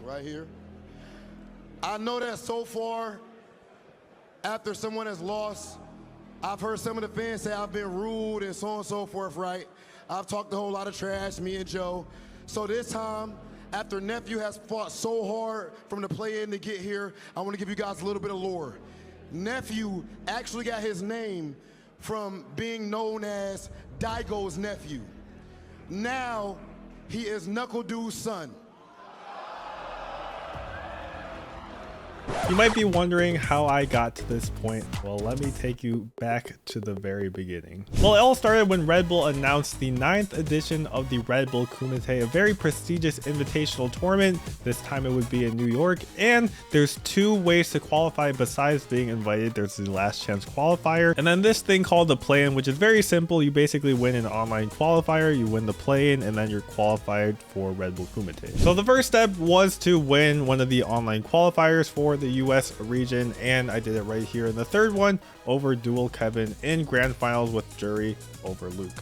right here. I know that so far, after someone has lost, I've heard some of the fans say I've been rude and so on and so forth, right? I've talked a whole lot of trash, me and Joe. So this time, after Nephew has fought so hard from the play-in to get here, I want to give you guys a little bit of lore. Nephew actually got his name from being known as Daigo's nephew. Now, he is NuckleDu's son. You might be wondering how I got to this point. Well, let me take you back to the very beginning. Well, it all started when Red Bull announced the 9th edition of the Red Bull Kumite, a very prestigious invitational tournament. This time it would be in New York, and there's 2 ways to qualify besides being invited. There's the last chance qualifier, and then this thing called the play-in, which is very simple. You basically win an online qualifier, you win the play-in, and then you're qualified for Red Bull Kumite. So the first step was to win one of the online qualifiers for the US region, and I did it right here in the third one over Dual Kevin in grand finals with Juri over Luke.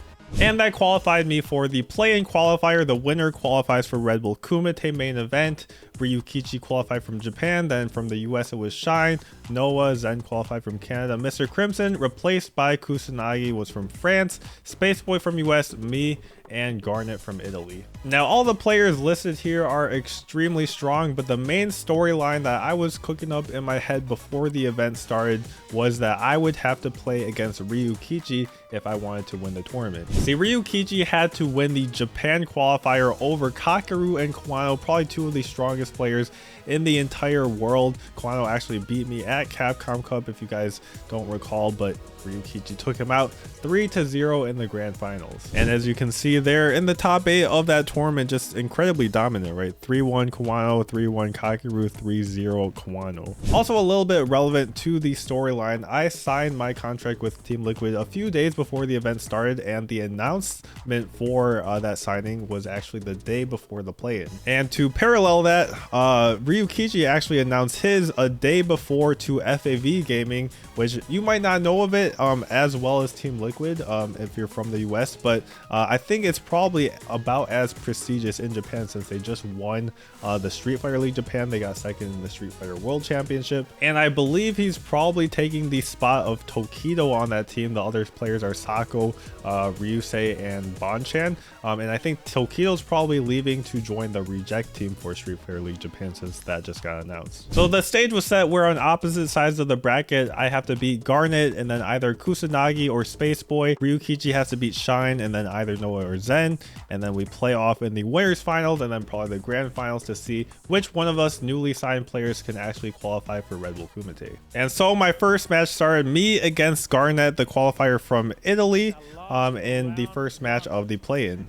And that qualified me for the play-in qualifier. The winner qualifies for Red Bull Kumite main event. Ryukichi qualified from Japan, then from the US it was Shine. Noah Zen qualified from Canada. Mr. Crimson, replaced by Kusanagi, was from France. Spaceboy from US, me, and Garnet from Italy. Now, all the players listed here are extremely strong, but the main storyline that I was cooking up in my head before the event started was that I would have to play against Ryukichi if I wanted to win the tournament. See, Ryukichi had to win the Japan qualifier over Kakeru and Kwano, probably 2 of the strongest players in the entire world. Kwano actually beat me at Capcom Cup, if you guys don't recall, but Ryukichi took him out 3-0 in the grand finals. And as you can see there in the top 8 of that tournament, just incredibly dominant, right? 3-1 Kwano, 3-1 Kakeru, 3-0 Kwano. Also a little bit relevant to the storyline, I signed my contract with Team Liquid a few days before the event started, and the announcement for that signing was actually the day before the play-in. And to parallel that, Ryukichi actually announced his a day before to FAV Gaming, which you might not know of it as well as Team Liquid if you're from the US, but I think it's probably about as prestigious in Japan since they just won the Street Fighter League Japan. They got second in the Street Fighter World Championship, and I believe he's probably taking the spot of Tokido on that team. The other players are Sako, Ryusei, and Bonchan, and I think Tokido's probably leaving to join the reject team for Street Fighter League Japan since that just got announced. So the stage was set. We're on opposite sides of the bracket. I have to beat Garnet and then either Kusanagi or Spaceboy. Ryukichi has to beat Shine and then either Noah or Zen, and then we play off in the winners finals and then probably the grand finals to see which one of us newly signed players can actually qualify for Red Bull Kumite. And so my first match started me against Garnet, the qualifier from Italy, in the first match of the play-in.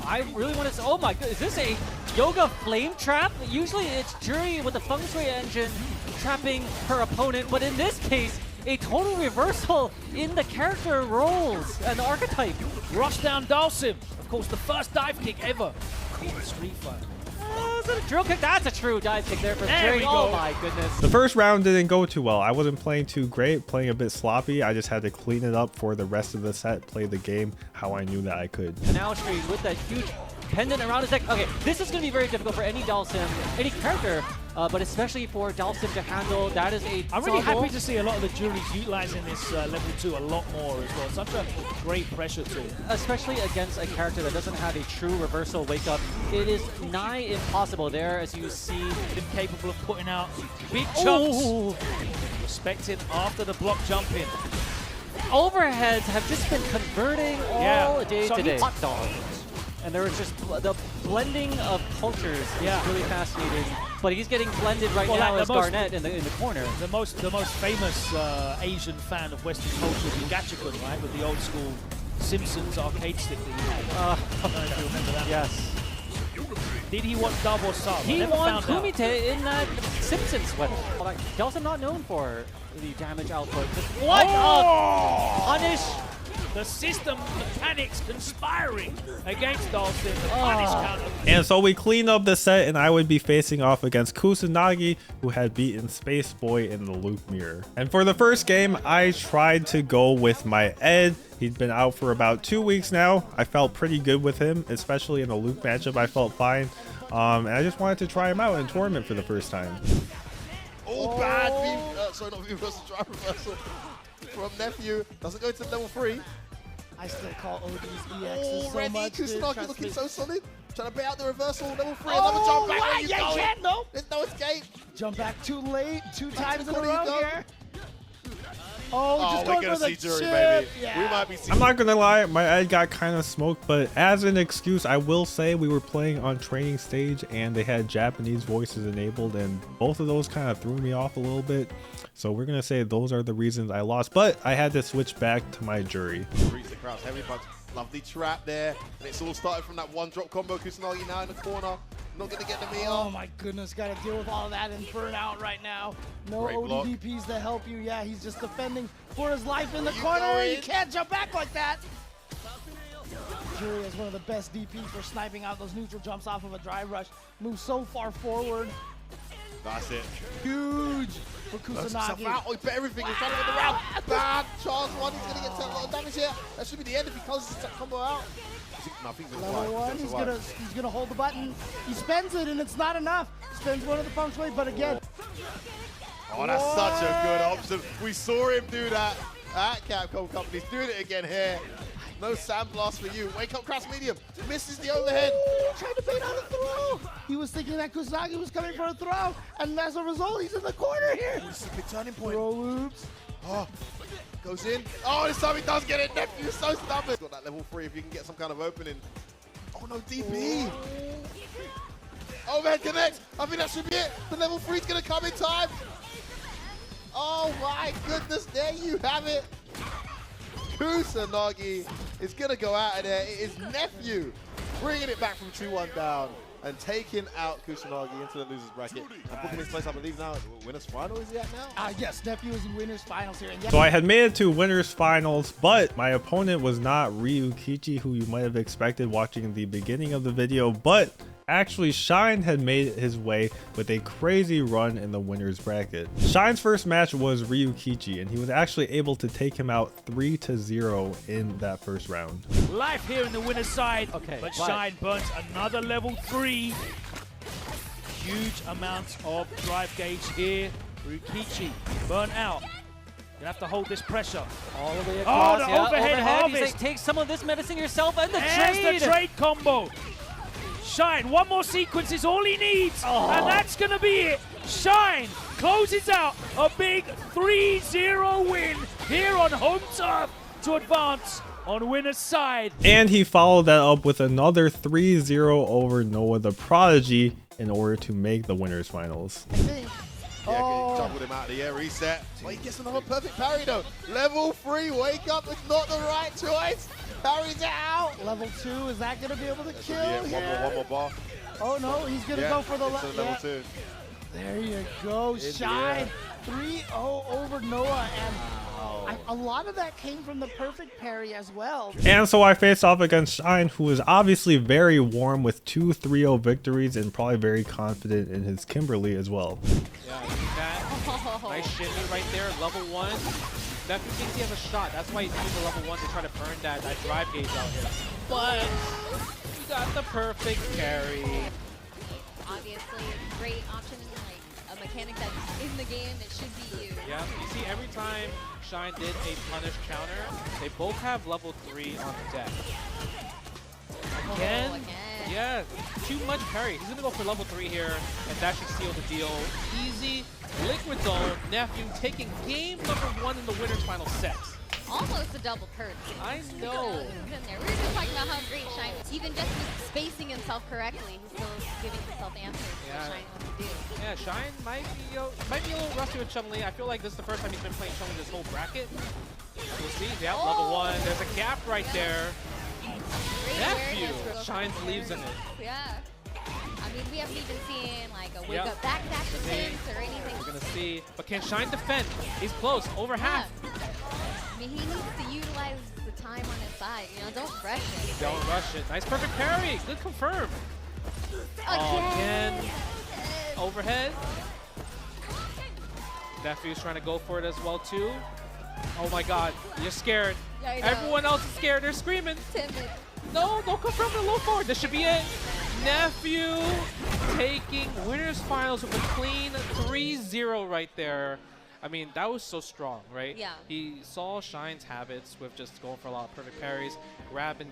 I really want to. Oh my god, is this a yoga flame trap? Usually it's Juri with the feng shui engine trapping her opponent, but in this case, a total reversal in the character roles and the archetype. Rush down Dalsim, of course, the first dive kick ever in Street Fighter. Is that a drill kick? That's a true dive kick there for Juri. Oh my goodness. The first round didn't go too well. I wasn't playing too great, playing a bit sloppy. I just had to clean it up for the rest of the set, play the game how I knew that I could. And now Street with that huge pendant around his neck. Okay, this is going to be very difficult for any Dalsim, any character, but especially for Dalsim to handle. That is a I'm really happy to see a lot of the Juris utilizing this level 2 a lot more as well. Such a great pressure tool. Especially against a character that doesn't have a true reversal wake up. It is nigh impossible there, as you see. Him capable of putting out big chunks. Respected after the block jump in. Overheads have just been converting all day today. Hot dog. And there was just the blending of cultures is really fascinating. But he's getting blended right now as Garnet in the corner. The most famous Asian fan of Western culture is Gachikun, right? With the old school Simpsons arcade stick that he had. I don't know if you remember that. Yes. Did he want dub or sub? He won Kumite in that Simpsons weapon. He's also not known for the damage output. What a punish! The system mechanics conspiring against Dalsim, the punish counter. And so we clean up the set, and I would be facing off against Kusanagi, who had beaten Spaceboy in the Luke mirror. And for the first game, I tried to go with my Ed. He'd been out for about 2 weeks now. I felt pretty good with him, especially in the Luke matchup. I felt fine. And I just wanted to try him out in tournament for the first time. Oh, bad. Sorry, not reversal, drive reversal from Nephew. Doesn't go to level 3. I still call OD's EXs so Red much. Kusanagi looking so solid. Trying to bait out the reversal, level 3. Oh, Another jump back. wow, Where you yeah, going? you can't, no. There's no escape. Jump back too late, 2 times in a corner you row go. here. Oh, just we're going gonna for the see Juri, chip. baby. Yeah. We might be seeing. I'm not gonna lie, my ed got kind of smoked, but as an excuse, I will say we were playing on training stage and they had Japanese voices enabled, and both of those kind of threw me off a little bit. So we're gonna say those are the reasons I lost, but I had to switch back to my Juri. Reach the crowd, heavy punch. Lovely trap there. And it's all started from that one drop combo. Kusanagi now in the corner. Not going to get the meal. Oh my goodness, got to deal with all of that and burn out right now. No Great block. ODDPs to help you. Yeah, he's just defending for his life in the You corner. go in. You can't jump back like that. Juri is one of the best DPs for sniping out those neutral jumps off of a drive rush. Moves so far forward. That's it. Huge for Himself out. Kusanagi. Oh, he bet everything. He's trying to win the round. Bad. Charles 1. He's going to get a lot of damage here. That should be the end if he closes this combo out. No, I think he's Level 1, he's gonna hold the button. He spends it and it's not enough. Spends one of the feng shui, but again. Oh, that's such a good option. We saw him do that at Capcom Company. He's doing it again here. No sandblast for you. Wake up, cross medium. Misses the overhead. Trying to bait out a throw. He was thinking that Kusanagi was coming for a throw, and as a result, he's in the corner here. This is a big turning point. Throw loops. Oh, goes in. Oh, this time he does get it. Nephew's so stubborn. Got that level 3 if you can get some kind of opening. Oh no, DP. Overhead connect. I think that should be it. The level 3's gonna come in time. Oh my goodness, there you have it. Kusanagi is gonna go out of there. It is Nephew bringing it back from 2-1 down and taking out Kusanagi into the loser's bracket. And booking his place, I believe, now. Winners final is he at now? Yes, Nephew is in winners finals here. And yeah, So I had made it to winners finals, but my opponent was not Ryukichi, who you might have expected watching the beginning of the video, but actually Shine had made his way with a crazy run in the winners bracket. Shine's first match was Ryukichi, and he was actually able to take him out 3-0 in that first round. Life here in the winner's side. Okay, But but- Shine burns another level 3. Huge amounts of drive gauge here. Ryukichi burn out. You have to hold this pressure. All the way across. the overhead He's harvest. like, take some of this medicine yourself and the There's trade. the trade combo. Shine, one more sequence is all he needs. And that's going to be it. Shine closes out a big 3-0 win here on home turf to advance on winner's side. And he followed that up with another 3-0 over Noah the Prodigy in order to make the winners finals. I think. Yeah, juggled him out of the air, reset. Well, he gets another perfect parry though. Level 3, wake up, it's not the right choice. Parries it out. Level 2, is that going to be able to kill Yeah, here? one more bar. Oh no, he's going to Yeah, go for the into the level 2. There you go, the Shine. air. 3-0 over Noah, and a lot of that came from the perfect parry as well. And so I faced off against Shine, who is obviously very warm with 2 3-0 victories and probably very confident in his Kimberly as well. Yeah, see that? Nice shimmy right there, level 1. Definitely thinks he has a shot. That's why he's using the level 1 to try to burn that drive gauge out here. But he got the perfect carry. Obviously, great option in like a mechanic that's in the game. It should be used. Yeah, you see every time Shine did a punish counter, they both have level 3 on the deck. Again? Again. Yeah, too much parry. He's gonna go for level 3 here, and that should seal the deal. Easy. Liquid Zone, Nephew taking game number 1 in the winner's final set. Almost a double curtsy. I know. We were just talking about how great Shine was. Even just with spacing himself correctly, he's still giving himself answers to what Shine wants to do. Yeah, Shine might be a little rusty with Chun-Li. I feel like this is the first time he's been playing Chun-Li this whole bracket. We'll see. Yeah, level 1. There's a gap right there. Great Nephew. awareness for Shine both believes in it. Yeah. I mean, we haven't even seen like a wake Yep. up backdash attempt or anything. We're gonna see, but can Shine defend? He's close, over half. I mean, he needs to utilize the time on his side. You know, don't rush it. Don't rush it. Nice perfect parry. Good confirm. Again. Overhead. Nephew's trying to go for it as well too. Oh my God, you're scared. Yeah, I know. Everyone else is scared. They're screaming. Timid. No, don't confirm the low forward. This should be it. Nephew taking winners finals with a clean 3-0 right there. I mean, that was so strong, right? Yeah. He saw Shine's habits with just going for a lot of perfect parries, grabbing.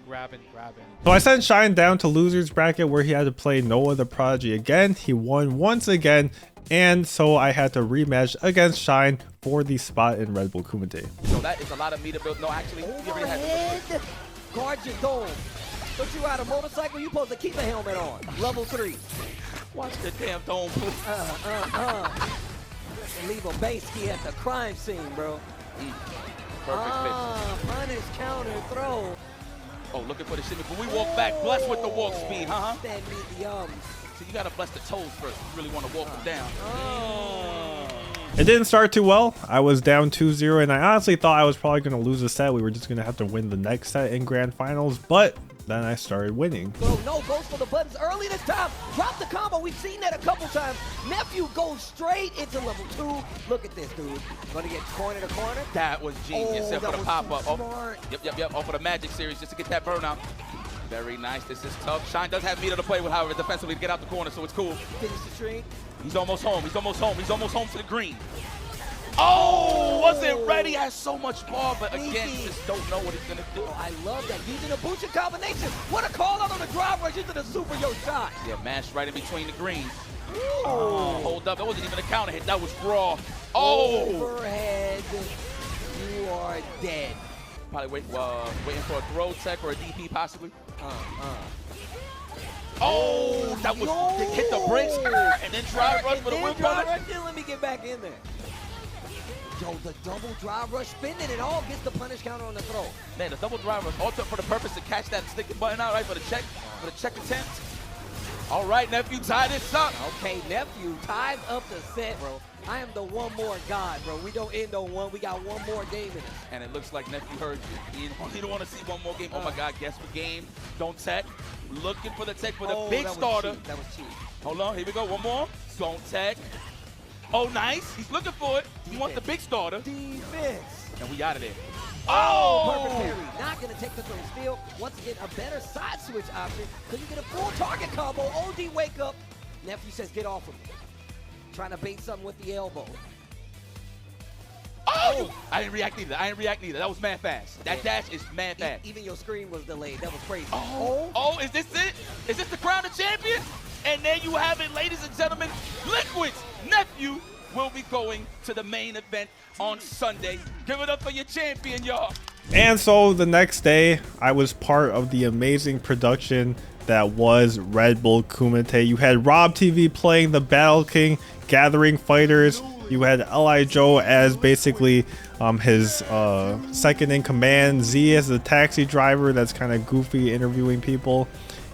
So I sent Shine down to losers bracket where he had to play Noah the Prodigy again. He won once again, and so I had to rematch against Shine for the spot in Red Bull Kumite. So that is a lot of meter build. No, actually, you already had Guard your dome. Don't you ride a motorcycle? You supposed to keep a helmet on. Level 3. watch the damn dome. Leave a base key at the crime scene, bro. Perfect Punish, counter, throw. Oh, looking for the shimmy, but we walk back. Blessed with the walk speed, huh? That medium. So you gotta bless the toes first. You really want to walk them down. It didn't start too well. I was down 2-0, and I honestly thought I was probably going to lose a set. We were just going to have to win the next set in grand finals, but then I started winning. Bro, no, goes for the buttons early this time. Drop the combo. We've seen that a couple times. Nephew goes straight into level 2. Look at this, dude. Gonna get corner to corner. That was genius. Oh, For the pop-up. Oh, yep. Oh, for the Magic series, just to get that burnout. Very nice. This is tough. Shine does have meter to play with, however, defensively to get out the corner, so it's cool. Finish the tree. He's almost home. He's almost home. He's almost home to the green. Oh, wasn't ready. Has so much ball, but again, you just don't know what he's gonna do. Oh, I love that. Using a Bonchan combination. What a call out on the drive rush into the super yo shot. Yeah, mashed right in between the greens. Oh, hold up. That wasn't even a counter hit. That was raw. Oh! Overhead. You are dead. Probably waiting for a throw tech or a DP possibly. Oh, that was hit the brakes and then drive rush for the whip punish. Let me get back in there. Yo, the double drive rush spinning it all gets the punish counter on the throw. Man, the double drive rush all for the purpose to catch that sticking button out, right? For the check attempt. All right, Nephew, tie this up. Okay, Nephew ties up the set, bro. I am the one more god, bro. We don't end on one. We got one more game in it. And it looks like Nephew heard you. He don't want to see one more game. Oh my God, guess what game? Don't tech. Looking for the tech for the big starter. That was cheap. Hold on, here we go. One more. Don't tech. Oh, nice. He's looking for it. He wants the big starter. Defense. And we out of there. Oh! Perfect parry. Not going to take the throw steal. Once again, a better side switch option because you get a full target combo. OD wake up. Nephew says, get off of me. Trying to bait something with the elbow. Oh! I didn't react neither. That was mad fast. That dash is mad fast. Even your screen was delayed. That was crazy. Oh, is this it? Is this the crown of champion? And there you have it, ladies and gentlemen. Liquid's Nephew will be going to the main event on Sunday. Give it up for your champion, y'all. And so the next day, I was part of the amazing production that was Red Bull Kumite. You had RobTV playing the Battle King, gathering fighters. You had L.I. Joe as basically his second in command. Z as the taxi driver that's kind of goofy interviewing people.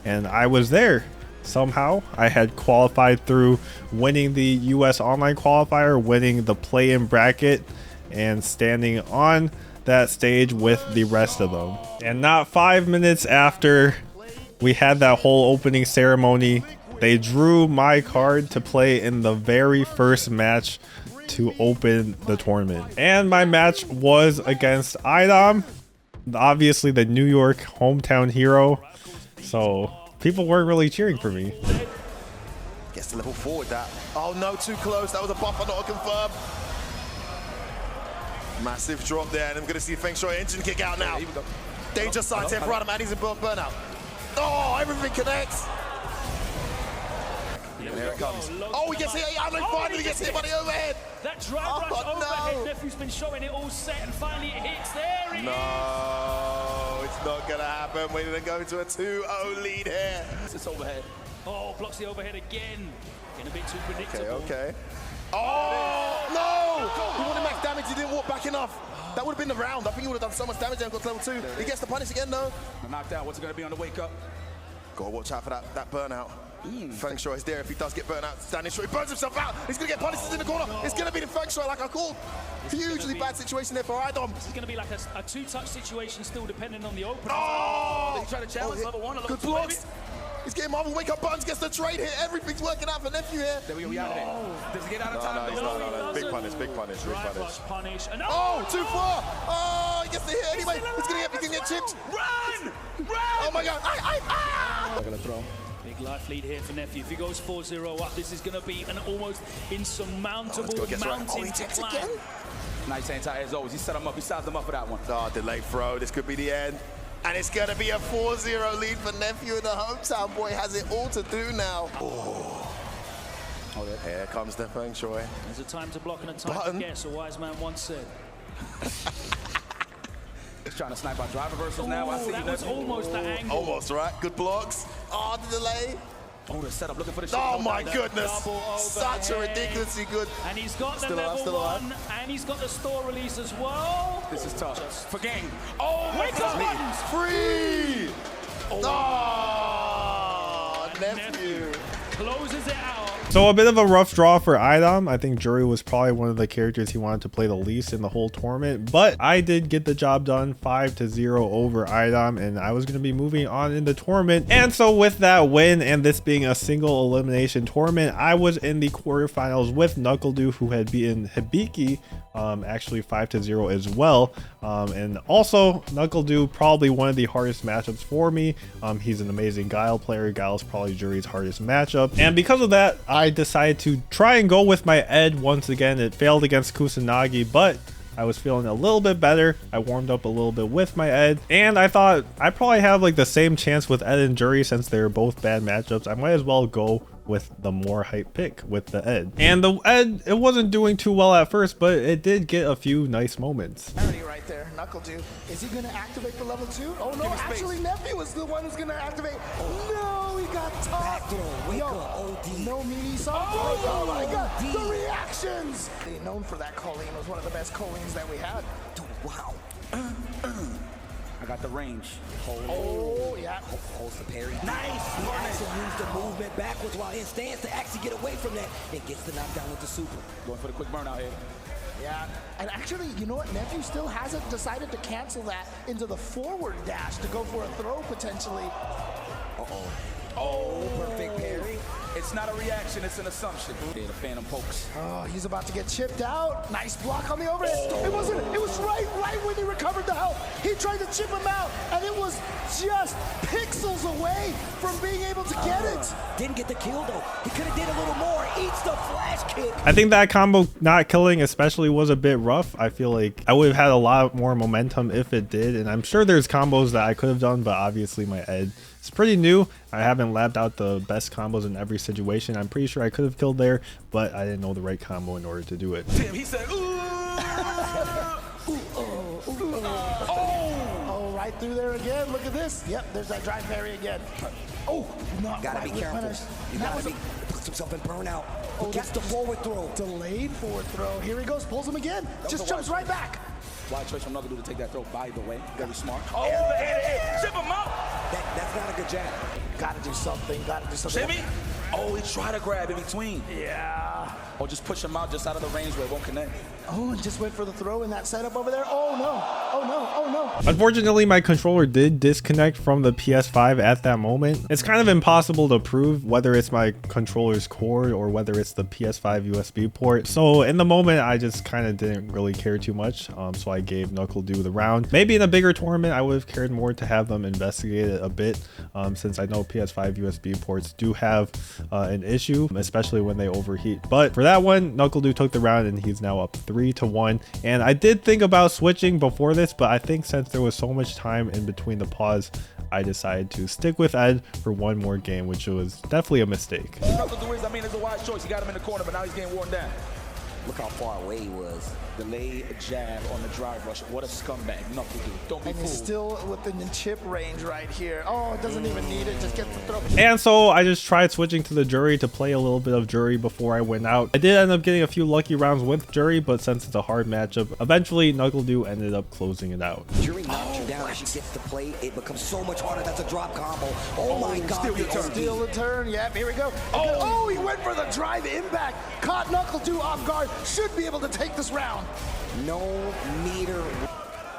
And I was there. Somehow I had qualified through winning the US online qualifier, winning the play-in bracket, and standing on that stage with the rest of them. And not 5 minutes after we had that whole opening ceremony, they drew my card to play in the very first match to open the tournament. And my match was against iDom, obviously the New York hometown hero. So people weren't really cheering for me. Gets to level 4 with that. Oh no, too close. That was a buffer, not a confirm. Massive drop there, and I'm going to see Feng Shui engine kick out now. Danger sign, Temperata, man. He's in burnout. Oh, everything connects. And here it comes. Oh, he gets hit. Finally gets hit by the overhead. That drive rush overhead. Nephew's been showing it all set, and finally it hits. There he is. It's not going to happen. We're going to go into a 2-0 lead here. It's overhead. Oh, blocks the overhead again. Getting a bit too predictable. Okay. Oh, no! He wanted max damage. He didn't walk back enough. That would have been the round. I think he would have done so much damage and got to level 2. He gets the punish again, though. Knocked out. What's it going to be on the wake up? Gotta watch out for that burnout. Feng Shui is there if he does get burnt out. Standing short, he burns himself out. He's gonna get punished in the corner. It's gonna be the Feng Shui like I called. Hugely bad situation there for iDom. This is gonna be like a two-touch situation still depending on the opener. Oh! He's trying to challenge level 1 or level 2. Good blocks. He's getting Marvel wake up buttons, gets the trade hit. Everything's working out for Nephew here. There we out of there. Does he get out of time? No. Big punish. Punish. And oh, too far. Oh, he gets the hit anyway. He's gonna get chipped. Run! Oh my God. Not gonna throw. life lead here for Nephew. If he goes 4-0 up, this is going to be an almost insurmountable mountain to climb. Nice anti as always. He set him up. He sized him up for that one. Oh, delayed throw. This could be the end. And it's going to be a 4-0 lead for Nephew, and the hometown boy has it all to do now. Oh, here comes the feng shui. There's a time to block and a time to guess, a wise man once said. He's trying to snipe our drive reversals now. I see that was almost the angle. Almost, right? Good blocks. Oh, the delay. Oh, the setup looking for the shot. Oh my goodness. Such a ridiculously good. And he's got the level 1, and he's got the store release as well. This is tough. For game. Oh my Wake up buttons. Free. Oh, Nephew. Closes it out. So a bit of a rough draw for iDom. I think Juri was probably one of the characters he wanted to play the least in the whole tournament, but I did get the job done, 5-0 over iDom, and I was going to be moving on in the tournament. And so with that win, and this being a single elimination tournament, I was in the quarterfinals with Nuckledu, who had beaten Hibiki, actually 5-0 as well. And also Nuckledu, probably one of the hardest matchups for me. He's an amazing Guile player. Guile's probably Juri's hardest matchup, and because of that, I decided to try and go with my Ed once again. It failed against Kusanagi, but I was feeling a little bit better. I warmed up a little bit with my Ed, and I thought I probably have like the same chance with Ed and Juri since they're both bad matchups. I might as well go with the more hype pick with the Ed. And the Ed, it wasn't doing too well at first, but it did get a few nice moments. Right there, KnuckleDu. Is he going to activate the level 2? Oh no, actually Nephew is the one who's going to activate. No, he got tough. No meaty song. Oh my god, the reactions. He's known for that Colleen. It was one of the best Colleens that we had. Dude, wow. I got the range. Oh, yeah. Holds the parry. Nice. He actually used the movement backwards while in stance to actually get away from that and gets the knockdown with the super. Going for the quick burn out here. Yeah, and actually, you know what? Nephew still hasn't decided to cancel that into the forward dash to go for a throw potentially. Uh-oh. Oh, perfect parry. It's not a reaction, it's an assumption. Yeah, the phantom pokes. Oh, he's about to get chipped out. Nice block on the overhead. It wasn't, it was right when he recovered the health. He tried to chip him out, and it was just pixels away from being able to get it. Didn't get the kill, though. He could have did a little more. Eats the flash kick. I think that combo not killing especially was a bit rough. I feel like I would have had a lot more momentum if it did, and I'm sure there's combos that I could have done, but obviously my Ed is pretty new. I haven't labbed out the best combos in every situation. I'm pretty sure I could have killed there, but I didn't know the right combo in order to do it. Damn, he said, ooh. Oh, right through there again. Look at this. Yep, there's that drive parry again. Oh, not gotta quite be careful. punish. You gotta be. Puts himself in burnout. Oh, Gets the forward throw. Delayed forward throw. Here he goes. Pulls him again. Just jumps right back. Wide choice from KnuckleDu to take that throw, by the way. Very smart. Oh, chip him out. That's not a good jab. Gotta do something. Gotta do something. Shimmy. Oh, he tried to grab in between. Yeah. Or just push him out just out of the range where it won't connect. Oh, and just went for the throw in that setup over there. Oh no. Oh no. Oh no. Unfortunately, my controller did disconnect from the PS5 at that moment. It's kind of impossible to prove whether it's my controller's cord or whether it's the PS5 USB port. So in the moment, I just kind of didn't really care too much. So I gave KnuckleDu the round. Maybe in a bigger tournament, I would have cared more to have them investigate it a bit, since I know PS5 USB ports do have an issue, especially when they overheat. But for that one, KnuckleDu took the round and he's now up 3-1. And I did think about switching before this, but I think since there was so much time in between the pause, I decided to stick with Ed for one more game, which was definitely a mistake. KnuckleDu is, I mean, it's a wise choice. He got him in the corner, but now he's getting worn down. Look how far away he was. Delayed jab on the drive rush. What a scumbag. KnuckleDu. Don't be And fooled. he's still within the chip range right here. Oh, it doesn't even need it. Just gets the throw. And so I just tried switching to the Juri to play a little bit of Juri before I went out. I did end up getting a few lucky rounds with Juri, but since it's a hard matchup, eventually KnuckleDu ended up closing it out. Juri knocks you down as she gets to play. It becomes so much harder. That's a drop combo. Oh my god. Steal the turn. Yep, here we go. Oh, he went for the drive impact. Caught KnuckleDu off guard. Should be able to take this round. No meter.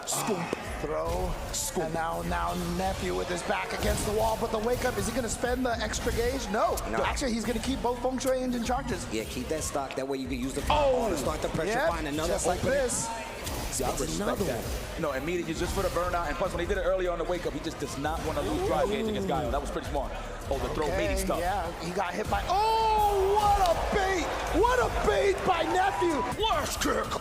Scoop. throw. And now Nephew with his back against the wall, but the wake up, is he going to spend the extra gauge? No. Actually, he's going to keep both feng shui engine charges. Yeah, keep that stock. That way you can use the fireball to start the pressure. Find another just like this. That's another one. No, immediately just for the burnout. And plus, when he did it earlier on the wake up, he just does not want to lose drive gauge against Guile. That was pretty smart. Oh, the throw meaty stuff. Yeah, he got hit by. Oh, what a bait! What a bait by Nephew! Worst kick!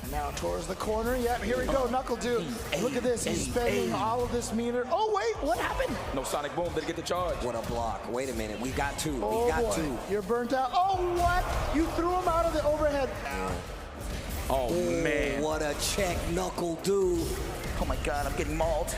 And now towards the corner. Yep, here we go. NuckleDu. Look at this. He's spending all of this meter. Oh, wait, what happened? No sonic boom. Did he get the charge? What a block. Wait a minute. We got two. Oh, we got boy. two. You're burnt out. Oh, what? You threw him out of the overhead. Oh, man. What a check, NuckleDu. Oh, my God. I'm getting mauled.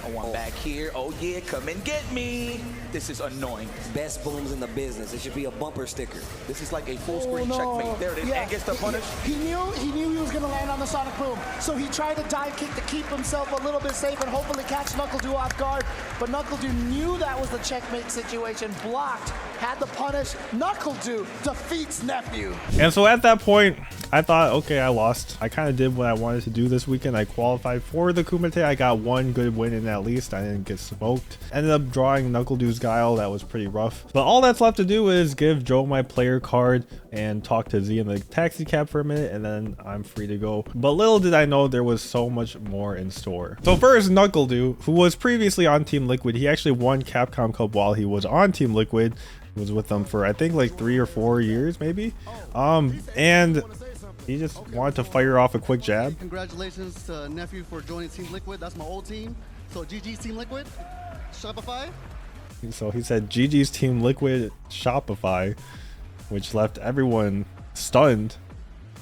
I want back here. Oh, yeah. Come and get me. This is annoying. Best booms in the business. It should be a bumper sticker. This is like a full screen checkmate. There it is. And gets the punish. He knew he was going to land on the sonic boom. So he tried to dive kick to keep himself a little bit safe and hopefully catch NuckleDu off guard. But NuckleDu knew that was the checkmate situation. Blocked. Had the punish. NuckleDu defeats Nephew. And so at that point, I thought, okay, I lost. I kind of did what I wanted to do this weekend. I qualified for the Kumite. I got one good win in at least. I didn't get smoked. Ended up drawing NuckleDu's Guile. That was pretty rough. But all that's left to do is give Joe my player card and talk to Z in the taxi cab for a minute, and then I'm free to go. But little did I know there was so much more in store. So first, NuckleDu, who was previously on Team Liquid, he actually won Capcom Cup while he was on Team Liquid. Was with them for I think like 3 or 4 years maybe. And he just wanted to fire off a quick jab. Congratulations to Nephew for joining Team Liquid. That's my old team. So GG's Team Liquid, Shopify. So he said GG's Team Liquid, Shopify, which left everyone stunned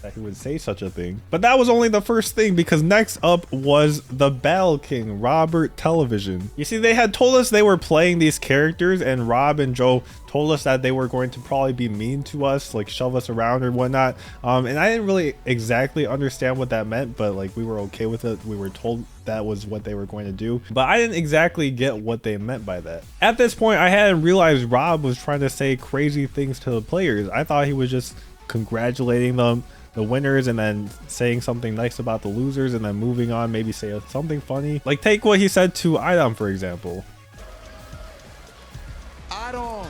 that he would say such a thing. But that was only the first thing, because next up was the Battle King, Robert Television. You see, they had told us they were playing these characters, and Rob and Joe told us that they were going to probably be mean to us, like shove us around or whatnot. And I didn't really exactly understand what that meant, but like we were okay with it. We were told that was what they were going to do, but I didn't exactly get what they meant by that. At this point, I hadn't realized Rob was trying to say crazy things to the players. I thought he was just congratulating them, the winners, and then saying something nice about the losers, and then moving on, maybe say something funny. Like take what he said to iDom, for example. iDom,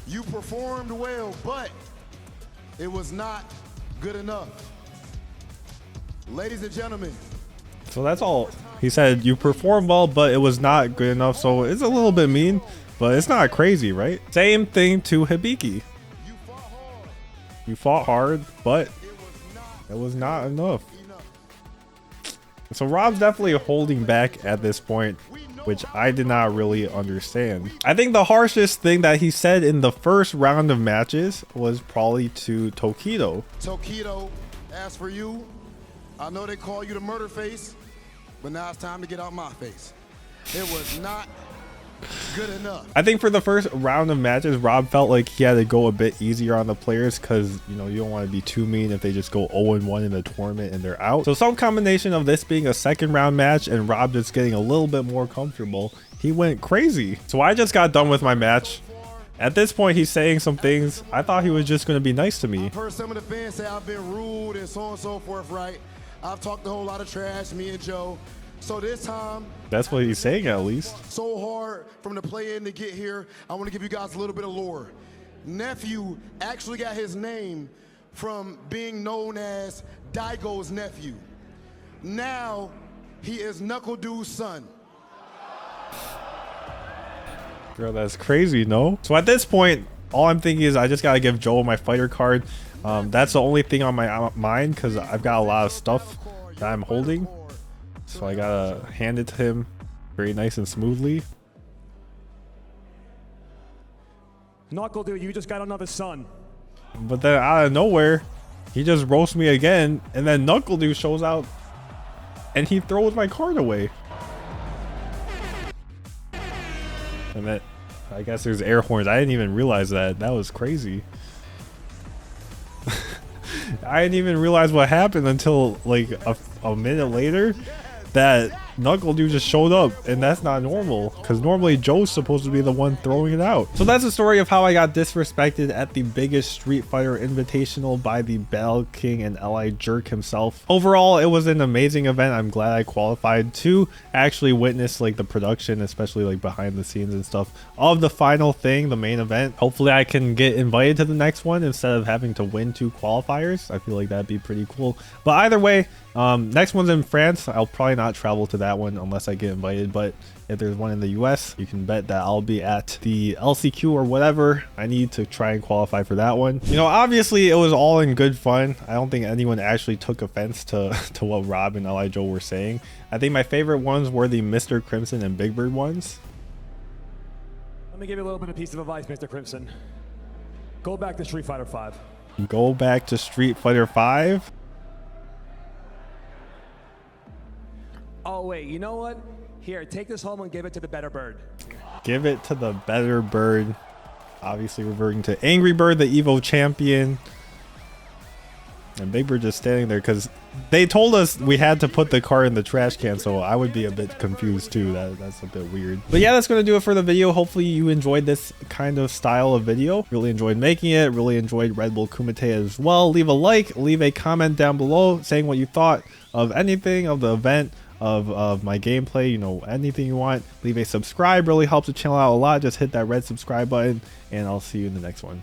you performed well, but it was not good enough. Ladies and gentlemen. So that's all he said. You performed well, but it was not good enough. So it's a little bit mean, but it's not crazy, right? Same thing to Hibiki. You fought hard, but it was not enough. So Rob's definitely holding back at this point, which I did not really understand. I think the harshest thing that he said in the first round of matches was probably to Tokido. Tokido, as for you, I know they call you the murder face, but now it's time to get out my face. It was not good enough. I think for the first round of matches, Rob felt like he had to go a bit easier on the players, because you know you don't want to be too mean if they just go 0-1 in the tournament and they're out. So some combination of this being a second round match and Rob just getting a little bit more comfortable, he went crazy. So I just got done with my match. At this point, he's saying some things. I thought he was just going to be nice to me. I've heard some of the fans say I've been rude and so on and so forth, right? I've talked a whole lot of trash, me and Joe. So this time, that's what he's saying, at least. So hard from the play-in to get here. I want to give you guys a little bit of lore. Nephew actually got his name from being known as Daigo's nephew. Now he is NuckleDu's son. Girl, that's crazy, no? So at this point, all I'm thinking is I just gotta give Joel my fighter card. That's the only thing on my mind, because I've got a lot of stuff that I'm holding. So I gotta hand it to him very nice and smoothly. NuckleDu, you just got another son. But then out of nowhere, he just roasts me again, and then NuckleDu shows out and he throws my card away. And that, I guess there's air horns. I didn't even realize that. That was crazy. I didn't even realize what happened until like a minute later, that NuckleDu just showed up, and that's not normal because normally Joe's supposed to be the one throwing it out. So that's the story of how I got disrespected at the biggest Street Fighter Invitational by the Battle King and Li Jerk himself. Overall, it was an amazing event. I'm glad I qualified to actually witness like the production, especially like behind the scenes and stuff of the final thing, the main event. Hopefully I can get invited to the next one instead of having to win 2 qualifiers. I feel like that'd be pretty cool. But either way, next one's in France. I'll probably not travel to that one unless I get invited, but if there's one in the US, you can bet that I'll be at the LCQ or whatever I need to try and qualify for that one. You know, obviously it was all in good fun. I don't think anyone actually took offense to what Rob and Li Joe were saying. I think my favorite ones were the Mr. Crimson and Big Bird ones. Let me give you a little bit of piece of advice, Mr. Crimson. Go back to Street Fighter 5. Go back to Street Fighter 5? Oh, wait, you know what? Here, take this home and give it to the better bird. Give it to the better bird. Obviously reverting to Angry Bird, the Evo champion. And Big Bird just standing there because they told us we had to put the car in the trash can, so I would be a bit confused too. That's a bit weird. But yeah, that's going to do it for the video. Hopefully you enjoyed this kind of style of video. Really enjoyed making it. Really enjoyed Red Bull Kumite as well. Leave a like, leave a comment down below saying what you thought of anything of the event, of my gameplay, you know, anything you want. Leave a subscribe, really helps the channel out a lot. Just hit that red subscribe button and I'll see you in the next one.